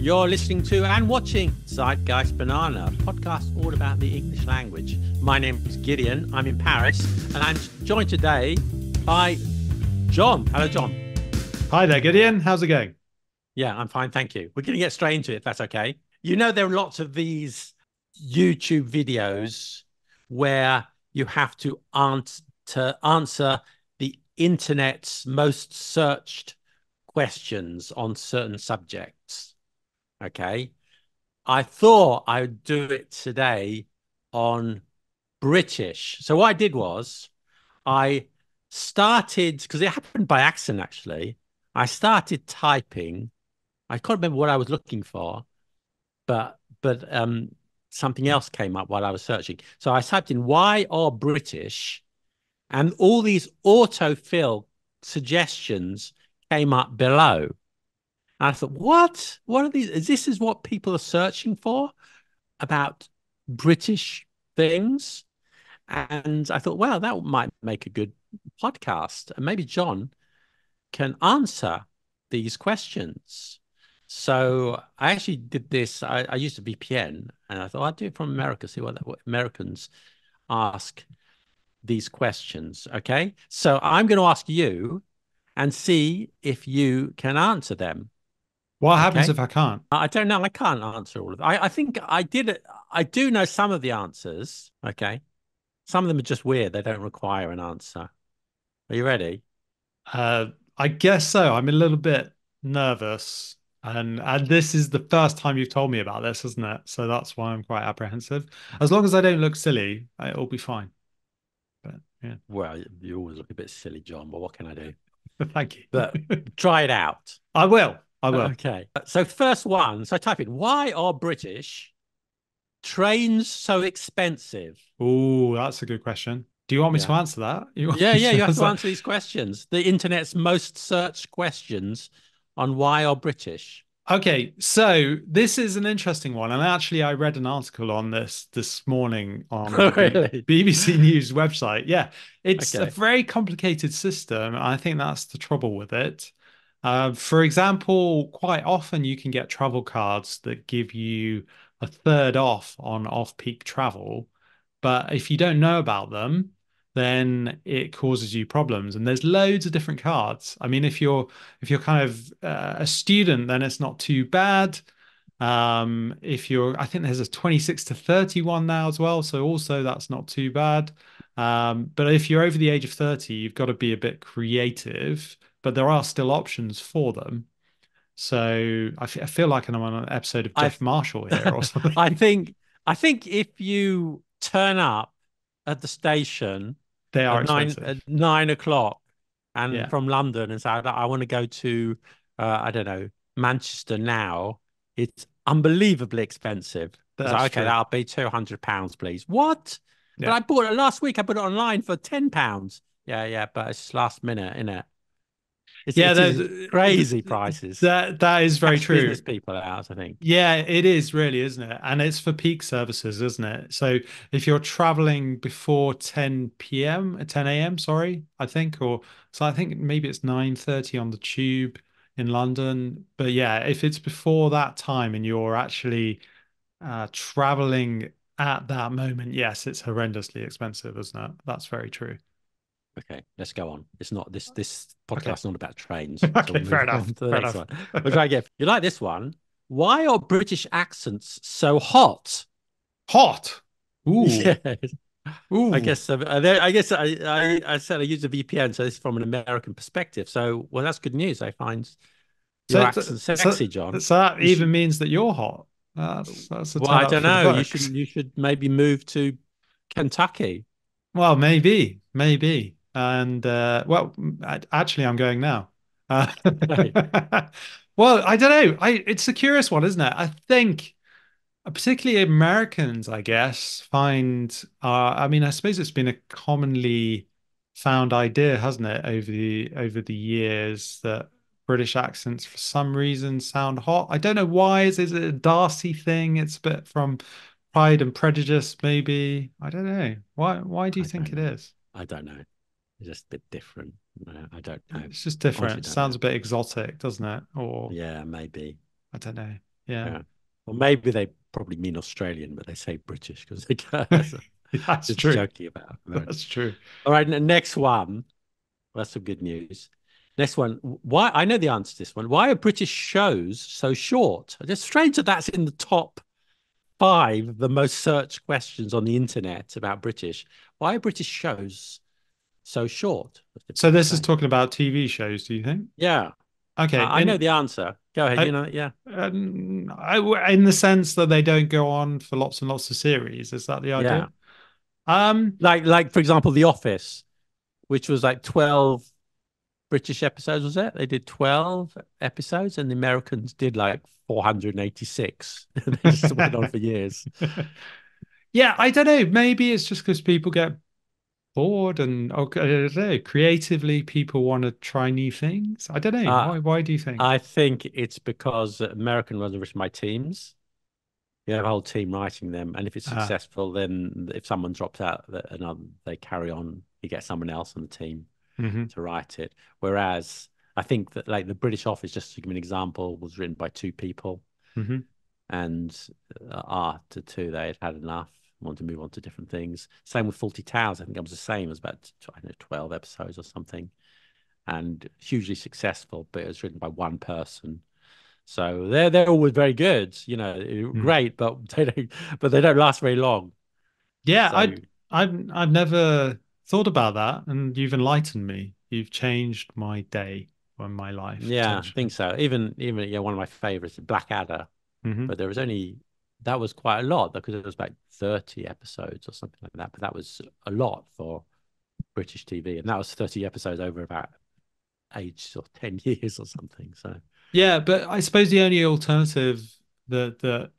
You're listening to and watching Zeitgeist Banana, a podcast all about the English language. My name is Gideon. I'm in Paris, and I'm joined today by John. Hello, John. Hi there, Gideon. How's it going? Yeah, I'm fine, thank you. We're going to get straight into it, if that's okay. You know, there are lots of these YouTube videos where you have to answer the internet's most searched questions on certain subjects. Okay. I thought I would do it today on British. So what I did was I started, because it happened by accident actually. I started typing. I can't remember what I was looking for, but something else came up while I was searching. So I typed in why are British, and all these autofill suggestions came up below. And I thought, what? What are these? Is what people are searching for about British things? And I thought, well, that might make a good podcast. And maybe John can answer these questions. So I actually did this. I used a VPN and I thought I'd do it from America, see what Americans ask these questions. Okay. So I'm going to ask you and see if you can answer them. What happens Okay. if I can't? I don't know. I can't answer all of them. I think I did it. I do know some of the answers. Okay. Some of them are just weird. They don't require an answer. Are you ready? Uh, I guess so. I'm a little bit nervous, and this is the first time you've told me about this, isn't it? So that's why I'm quite apprehensive. As long as I don't look silly, it'll be fine. But yeah, Well, you always look a bit silly, John, but what can I do? thank you. But try it out. I will. I will. Okay. So first one. So type in, why are British trains so expensive? Oh, that's a good question. Do you want me to Yeah. answer that? You want Yeah, me yeah, you to have to answer? answer these questions. The internet's most searched questions on why are British. Okay, so this is an interesting one, and actually, I read an article on this morning on the Really? BBC News website. Yeah, it's a Okay. very complicated system. I think that's the trouble with it. For example, quite often you can get travel cards that give you a third off on off-peak travel, but if you don't know about them, then it causes you problems. And there's loads of different cards. I mean, if you're kind of a student, then it's not too bad. If you're, I think there's a 26 to 31 now as well, so also that's not too bad. But if you're over the age of 30, you've got to be a bit creative, but there are still options for them. So I feel like I'm on an episode of I Jeff Marshall here or I something. think I think if you turn up at the station They are at expensive. 9 o'clock and Yeah, from London and say I want to go to I don't know, Manchester now, it's unbelievably expensive. It's that's like, okay, true. that'll be £200, please. What? But Yeah. I bought it last week. I put it online for £10. Yeah, yeah, but it's last minute, isn't it? Yeah, It is crazy prices. that is very Catch true. business people out, I think. Yeah, it is really, isn't it? And it's for peak services, isn't it? So if you're traveling before 10 p.m., 10 a.m., sorry, I think, or so I think maybe it's 9:30 on the tube in London. But yeah, if it's before that time and you're actually traveling at that moment, yes, it's horrendously expensive, isn't it? That's very true. Okay, let's go on. It's not this Okay. podcast is not about trains, so Okay, we'll fair move on enough. to the Fair next enough. one. We'll try again. You like this one? Why are British accents so hot? Hot. Ooh. Yes, I Ooh. guess. I said I use a VPN, so this is from an American perspective. So, well, that's good news. I find your So, accent so, sexy, John. so that You even should. means that you're hot. That's a Well, turn I up don't for the know. books. You should maybe move to Kentucky. Well, maybe. And well, actually, I'm going now. Uh, Okay. well, I don't know. It's a curious one, isn't it? I think particularly Americans, I guess, find. I mean, I suppose it's been a commonly found idea, hasn't it, over the years that British accents, for some reason, sound hot. I don't know why. Is it a Darcy thing? It's a bit from Pride and Prejudice, maybe. I don't know. Why do you I think don't it know. is? I don't know. It's just a bit different. I don't know. It's just Honestly, different. don't know. Sounds a bit exotic, doesn't it? Or Yeah, maybe. I don't know. Yeah. Yeah. Or maybe they probably mean Australian, but they say British because they That's just true. joking about American. That's true. All right, next one. Well, that's some good news. Next one. Why? I know the answer to this one. Why are British shows so short? It's strange that that's in the top five of the most searched questions on the internet about British. Why are British shows so short? What did So people this is say? talking about TV shows, do you think? Yeah, Okay, I know the answer. Go ahead. You I, know, yeah, in the sense that they don't go on for lots and lots of series. Is that the idea? yeah. Um, Like for example, The Office, which was like 12 British episodes, was it? They did 12 episodes, and the Americans did like 486. They just went on for years. yeah, I don't know. Maybe it's just because people get bored and okay, I don't know, creatively people want to try new things. I don't know. Uh, Why do you think? I think it's because American ones are written by teams. You have a whole team writing them, and if it's Ah, successful, then if someone drops out, they carry on. You get someone else on the team hmm to write it. Whereas I think that like the British Office, just to give an example, was written by two people, hmm and after two, they had had enough, want to move on to different things. Same with Faulty Towers. I think it was the same. It was about I don't know 12 episodes or something, and hugely successful, but it was written by one person. So they're always very good, you know, Mm. great, but they don't last very long. Yeah, So I've never thought about that, and you've enlightened me. You've changed my day or my life yeah, I think potentially. so. Even yeah, one of my favorites, Blackadder, hmm but there was only that was quite a lot because it was like 30 episodes or something like that. But that was a lot for British TV, and that was 30 episodes over about age of 10 years or something. So Yeah, but I suppose the only alternative that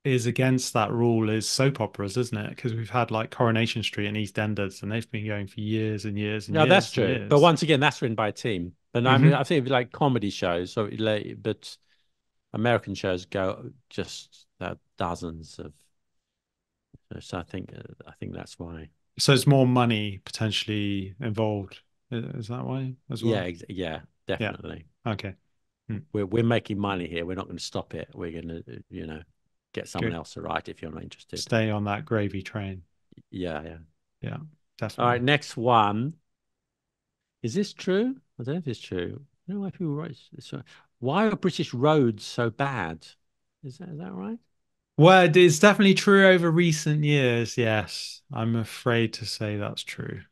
is against that rule is soap operas, isn't it? Because we've had like Coronation Street and EastEnders, and they've been going for years and years and yeah, that's years and true. But years. once again, that's written by a team. But I mean, hmm I think like comedy shows, so like, but American shows go just dozens of. So I think that's why. So it's more money potentially involved. Is that why as Yeah, well? yeah, Yeah. definitely. Okay. Hmm. We're making money here. We're not going to stop it. We're going to get someone Good. else to write if you're not interested. Stay on that gravy train. Yeah, yeah. Yeah, All right, definitely. next one. Is this true? I don't know if it's true. You know why people write this? Why are British roads so bad? Is that right? Well, it's definitely true over recent years. Yes, I'm afraid to say that's true.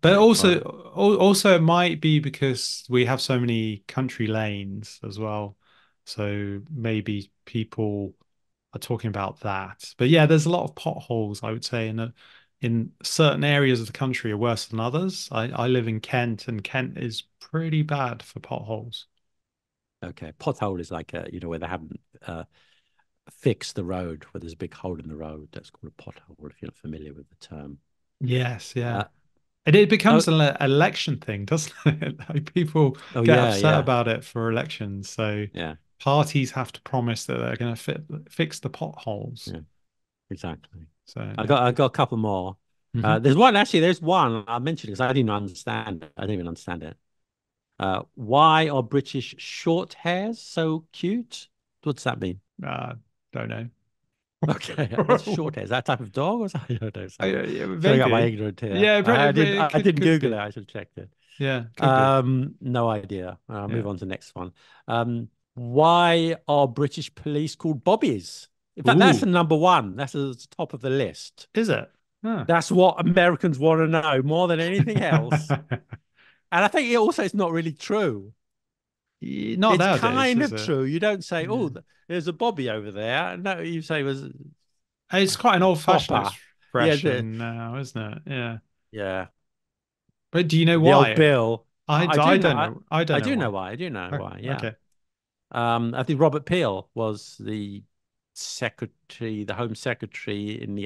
But Okay. All also, right. also it might be because we have so many country lanes as well. So maybe people are talking about that. But yeah, there's a lot of potholes, I would say, in certain areas of the country are worse than others. I live in Kent, and Kent is pretty bad for potholes. Okay. Pothole is like where they haven't fixed the road, where there's a big hole in the road. That's called a pothole. If you're not familiar with the term. Yes, yeah. Uh, And it oh, becomes an election thing, doesn't it? Like people oh get yeah, upset yeah, about it for elections. So yeah, parties have to promise that they're going to fix the potholes. yeah. Exactly. So I yeah. got I got a couple more. hmm There's one I mentioned because I didn't understand it. I didn't even understand it. Why are British short hairs so cute? What does that mean? Uh, don't know. Okay, it's short hairs. That type of dog or something? I don't know. Sorry, Yeah, showing up my maybe. ignorance here. Yeah, I didn't. it I could didn't could Google it. be. I should have checked it. Yeah, could be. No idea. I'll Yeah. move on to the next one. Why are British police called bobbies? In fact, that's the Ooh, number one. That's the top of the list. is it? Huh. That's what Americans want to know more than anything else. And I think it's not really true. Not It's nowadays, kind is of it? true. You don't say, Yeah. "Oh, there's a Bobby over there." No, you say it was It's quite an a old-fashioned Hopper. Yeah, expression now, isn't it? Yeah. yeah. But do you know The old why? Bill. I do I know. don't know. I don't I know do know why. why. I do know Oh, why. Yeah. okay. I think Robert Peel was the Home Secretary in the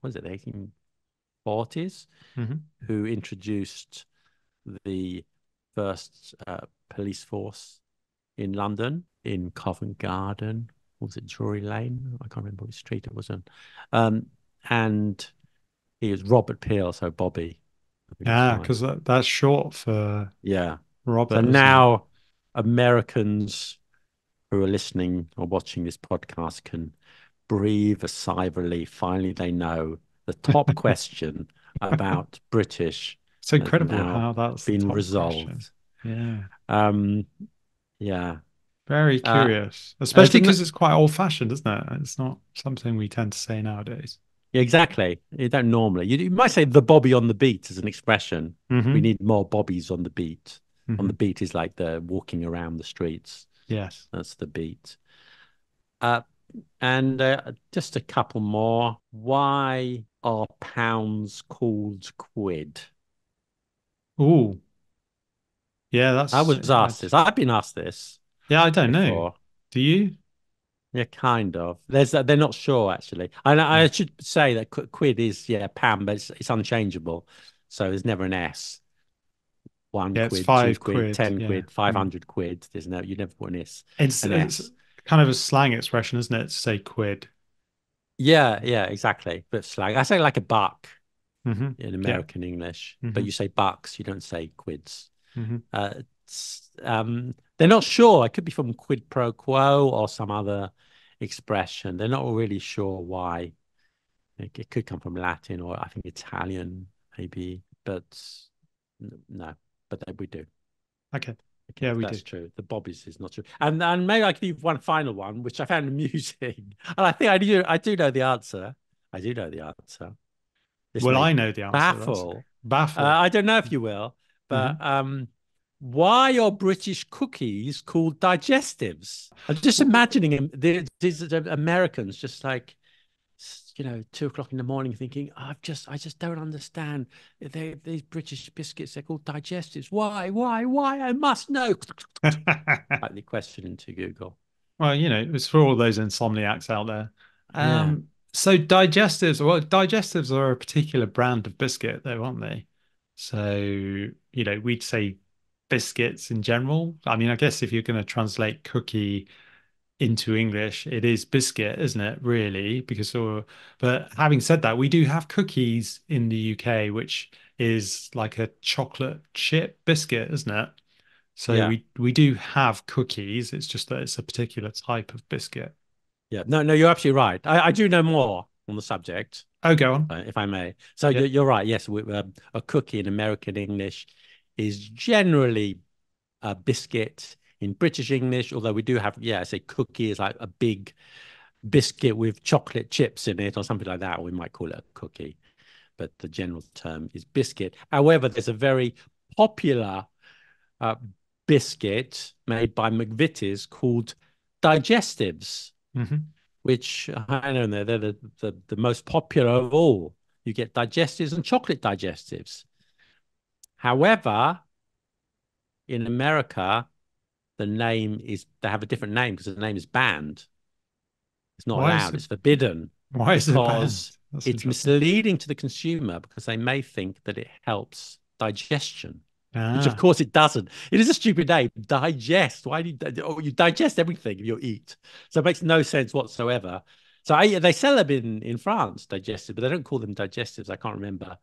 what is it, the 1840s, hmm who introduced the first police force in London, in Covent Garden. Was it Drury Lane? I can't remember which street it was on. Um, and he was Robert Peel, so Bobby. I think that's Yeah, why. because that's short for Yeah. So Robert, isn't it? now Americans who are listening or watching this podcast can breathe a sigh of relief. Finally, they know the top question about British It's has incredible now how that's the been top question. resolved. Yeah. Um, yeah. Very Uh, curious, especially didn't because it's quite old-fashioned, isn't it? It's not something we tend to say nowadays. Yeah, exactly. You don't normally. You might say the Bobby on the beat as an expression. We Hmm. need more Bobbies on the beat. On the Hmm. beat is like the walking around the streets. Yes. That's the beat. Uh, and just a couple more. Why are pounds called quid? Oh, yeah, I that's was asked this. I've been asked this yeah, I don't know. before. Do you? Yeah, kind of. They're not sure actually. And I Mm. should say that quid is pound, but it's unchangeable. So there's never an S. One Yeah, it's quid, two five quid, quid. 10 Yeah. quid, five Mm. hundred quid. There's no, you never put It's an it's S. kind of a slang expression, isn't it, to say quid? Yeah, yeah, exactly. But slang. I say like a buck Hmm. in Yeah. American English, but Hmm. you say bucks, you don't say quids. Hmm. They're not sure. It could be from quid pro quo or some other expression. They're not really sure why. It could come from Latin or I think Italian, maybe, but no, but we do. Okay. Okay, Yeah, we do. that's true. The Bobbies is not true. And maybe I could leave one final one, which I found amusing. And I think I do know the answer. I do know the answer. This Well, may I know the answer. That's baffle. baffle. I don't know if you will, Hmm. but why are British cookies called digestives? I'm just imagining these Americans just like 2 o'clock in the morning thinking, I just don't understand. These British biscuits, they're called digestives. Why? I must know. Type the question into Google. Well, it's for all those insomniacs out there. Yeah, So digestives are a particular brand of biscuit, though, aren't they? So, we'd say biscuits in general. I mean, I guess if you're going to translate cookie into English, it is biscuit, isn't it? Really, but having said that, we do have cookies in the UK, which is like a chocolate chip biscuit, isn't it? So yeah, we do have cookies. It's just that it's a particular type of biscuit. yeah. No, you're absolutely right. I do know more on the subject, Oh, go on. if I may. So Yeah. you're right. Yes, a cookie in American English is generally a biscuit in British English, although we do have, I say cookie is like a big biscuit with chocolate chips in it or something like that. We might call it a cookie, but the general term is biscuit. However, there's a very popular uh, biscuit made by McVitie's called digestives, Hmm. which I don't know, they're the most popular of all. You get digestives and chocolate digestives. However, in America, they have a different name because the name is banned. It's not Why is allowed. it It's forbidden why is it banned? because That's it's interesting. misleading to the consumer because they may think that it helps digestion, which of Ah. course it doesn't. It is a stupid name. Digest. Why do you digest everything you eat? So it makes no sense whatsoever. So they sell them in France, digestive, but they don't call them digestives. I can't remember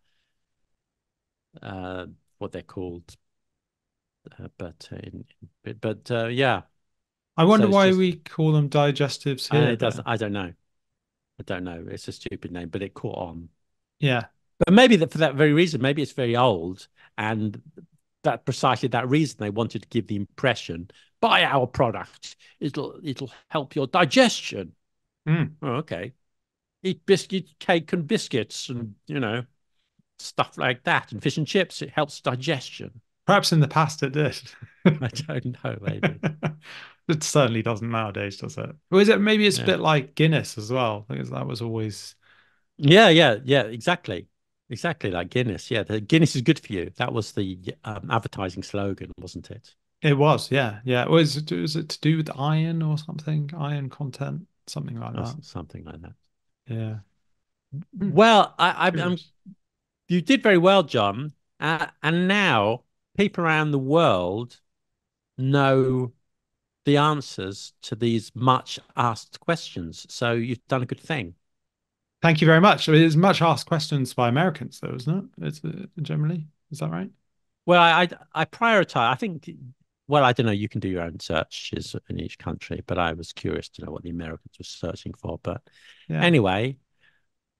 uh, what they're called, but yeah. I So wonder it's why just, we call them digestives and here it doesn't. then. I don't know. I don't know. It's a stupid name, but it caught on. Yeah. But maybe that for that very reason, maybe it's very old, and that precisely that reason they wanted to give the impression, buy our product, it'll help your digestion. Mm. Oh, okay. Eat biscuit, cake, and biscuits, and stuff like that, and fish and chips. It helps digestion. Perhaps in the past it did. I don't know, maybe. It certainly doesn't nowadays, does it? Or is it maybe it's a Yeah. bit like Guinness as well? Because that was always Yeah. Exactly. Exactly like Guinness. Yeah, the Guinness is good for you. That was the advertising slogan, wasn't it? it was, yeah. Yeah. Was it to do with iron or something? Iron content, something like Or that. something like that. Yeah. Hmm. Well, I'm Curious. you did very well, John. And now people around the world know the answers to these much asked questions. So you've done a good thing. Thank you very much. I mean, it's much asked questions by Americans, though, isn't it? It's generally, is that right? Well, I prioritize. I think well, I don't know. You can do your own searches in each country, but I was curious to know what the Americans were searching for. But Yeah. anyway,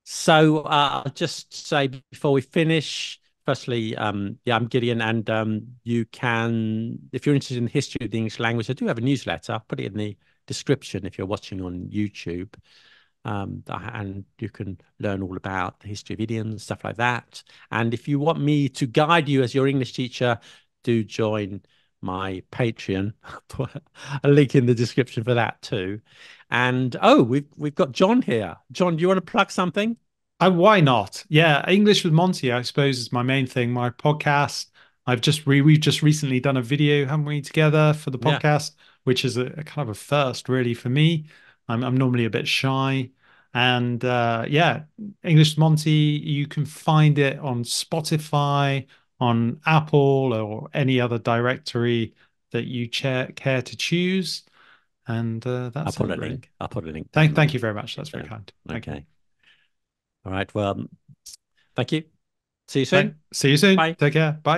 so I'll just say before we finish, firstly, yeah, I'm Gideon, and you can, if you're interested in the history of the English language, I do have a newsletter. I'll put it in the description if you're watching on YouTube. And you can learn all about the history of idioms, stuff like that. And if you want me to guide you as your English teacher, do join my Patreon. I'll put a link in the description for that too. And oh, we've got John here. John, do you want to plug something? Why not? Yeah, English with Monty, I suppose, is my main thing. My podcast. We've just recently done a video, haven't we, together for the Yeah, podcast, which is a kind of a first, really, for me. I'm normally a bit shy, and yeah, English with Monty. You can find it on Spotify, on Apple, or any other directory that you care to choose. And that's it, really. I'll put a link down Thank on you very much. it That's very down. kind. Thank you. Okay. All right. Well, thank you. See you soon. See you soon. Bye. Take care. Bye.